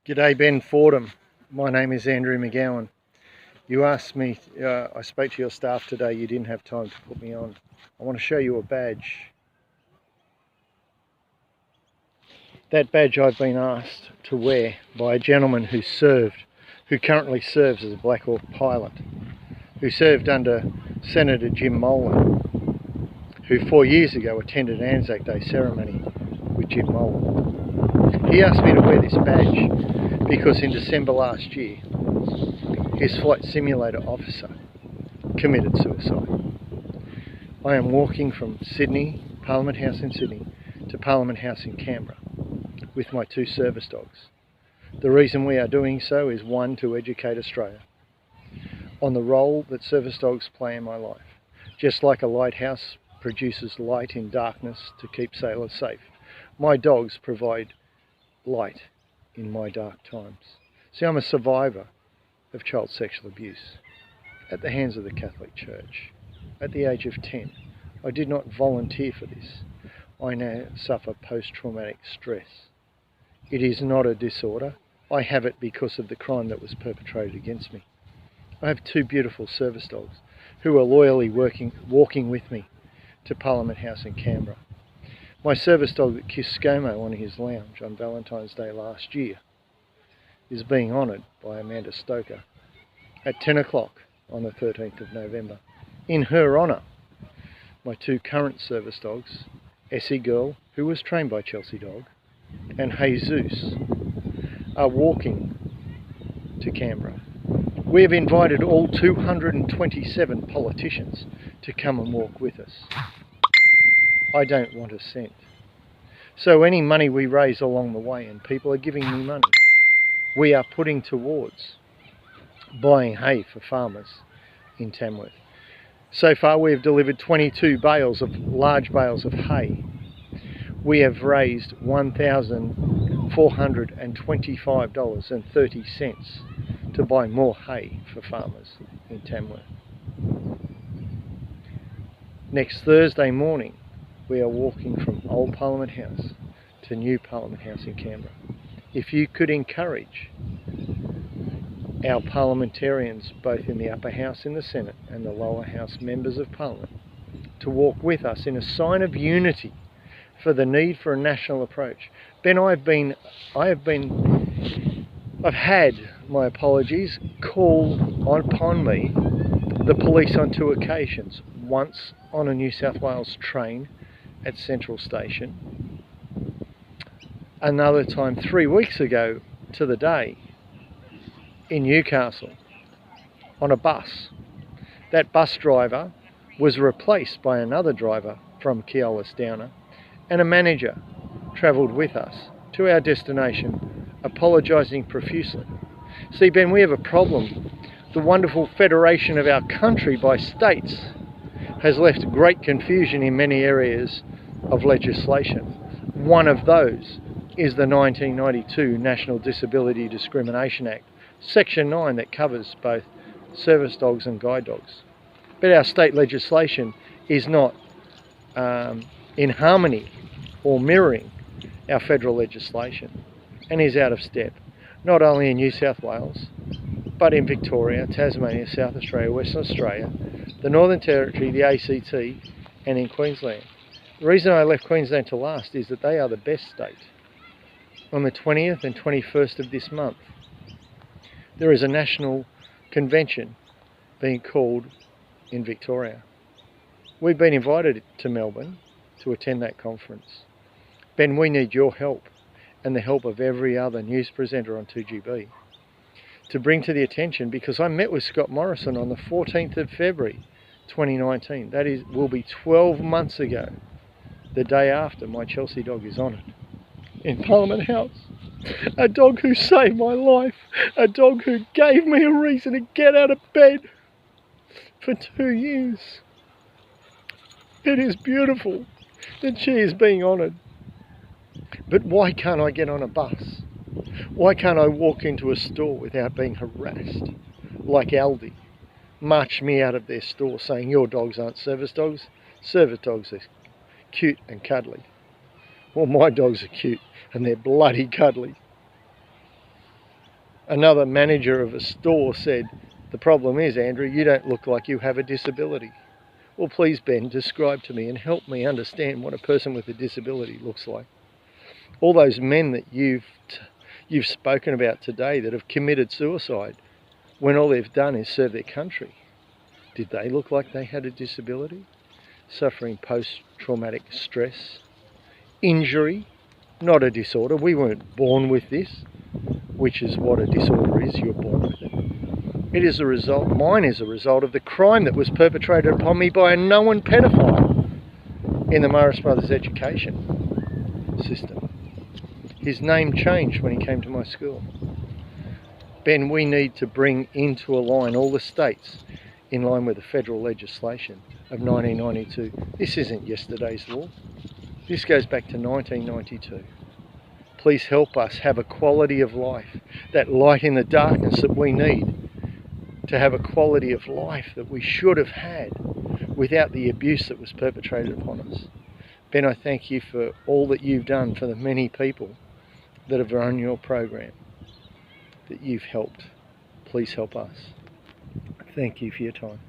G'day Ben Fordham, my name is Andrew McGowan. You asked me, I spoke to your staff today, you didn't have time to put me on. I want to show you a badge. That badge I've been asked to wear by a gentleman who currently serves as a Black Hawk pilot, who served under Senator Jim Molan, who 4 years ago attended an Anzac Day ceremony with Jim Molan. He asked me to wear this badge because in December last year, his flight simulator officer committed suicide. I am walking from Sydney, Parliament House in Sydney, to Parliament House in Canberra with my 2 service dogs. The reason we are doing so is, 1, to educate Australia on the role that service dogs play in my life. Just like a lighthouse produces light in darkness to keep sailors safe, my dogs provide light in my dark times. See, I'm a survivor of child sexual abuse at the hands of the Catholic Church. At the age of 10, I did not volunteer for this. I now suffer post-traumatic stress. It is not a disorder. I have it because of the crime that was perpetrated against me. I have 2 beautiful service dogs who are loyally walking with me to Parliament House in Canberra. My service dog that kissed ScoMo on his lounge on Valentine's Day last year is being honoured by Amanda Stoker at 10 o'clock on the 13th of November. In her honour, my 2 current service dogs, Essie Girl, who was trained by Chelsea Dog, and Jesus, are walking to Canberra. We have invited all 227 politicians to come and walk with us. I don't want a cent. So any money we raise along the way, and people are giving me money, we are putting towards buying hay for farmers in Tamworth. So far we have delivered 22 large bales of hay. We have raised $1,425.30 to buy more hay for farmers in Tamworth. Next Thursday morning, we are walking from Old Parliament House to New Parliament House in Canberra. If you could encourage our parliamentarians, both in the upper house in the Senate and the lower house members of Parliament, to walk with us in a sign of unity for the need for a national approach. Ben, I've had, my apologies, called upon me, the police, on 2 occasions. Once on a New South Wales train at Central Station. Another time 3 weeks ago to the day in Newcastle on a bus. That bus driver was replaced by another driver from Keolis Downer, and a manager travelled with us to our destination, apologising profusely. See, Ben, we have a problem. The wonderful federation of our country by states has left great confusion in many areas of legislation. One of those is the 1992 National Disability Discrimination Act, Section 9, that covers both service dogs and guide dogs. But our state legislation is not in harmony or mirroring our federal legislation, and is out of step, not only in New South Wales, but in Victoria, Tasmania, South Australia, Western Australia, the Northern Territory, the ACT, and in Queensland. The reason I left Queensland to last is that they are the best state. On the 20th and 21st of this month, there is a national convention being called in Victoria. We've been invited to Melbourne to attend that conference. Ben, we need your help and the help of every other news presenter on 2GB to bring to the attention, because I met with Scott Morrison on the 14th of February 2019. That will be 12 months ago, the day after my Chelsea dog is honoured in Parliament House. A dog who saved my life, a dog who gave me a reason to get out of bed for 2 years. It is beautiful that she is being honoured. But why can't I get on a bus? Why can't I walk into a store without being harassed, like Aldi marched me out of their store saying your dogs aren't service dogs are cute and cuddly. Well, my dogs are cute and they're bloody cuddly. Another manager of a store said, "The problem is, Andrew, you don't look like you have a disability." Well, please, Ben, describe to me and help me understand what a person with a disability looks like. All those men that you've spoken about today that have committed suicide when all they've done is serve their country, did they look like they had a disability? Suffering post-traumatic stress, injury, not a disorder. We weren't born with this, which is what a disorder is. You're born with it. It is a result, mine is a result of the crime that was perpetrated upon me by a known pedophile in the Morris Brothers education system. His name changed when he came to my school. Ben, we need to bring into a line all the states in line with the federal legislation of 1992. This isn't yesterday's law. This goes back to 1992. Please help us have a quality of life, that light in the darkness that we need to have a quality of life that we should have had without the abuse that was perpetrated upon us. Ben, I thank you for all that you've done for the many people that have run your program, that you've helped. Please help us. Thank you for your time.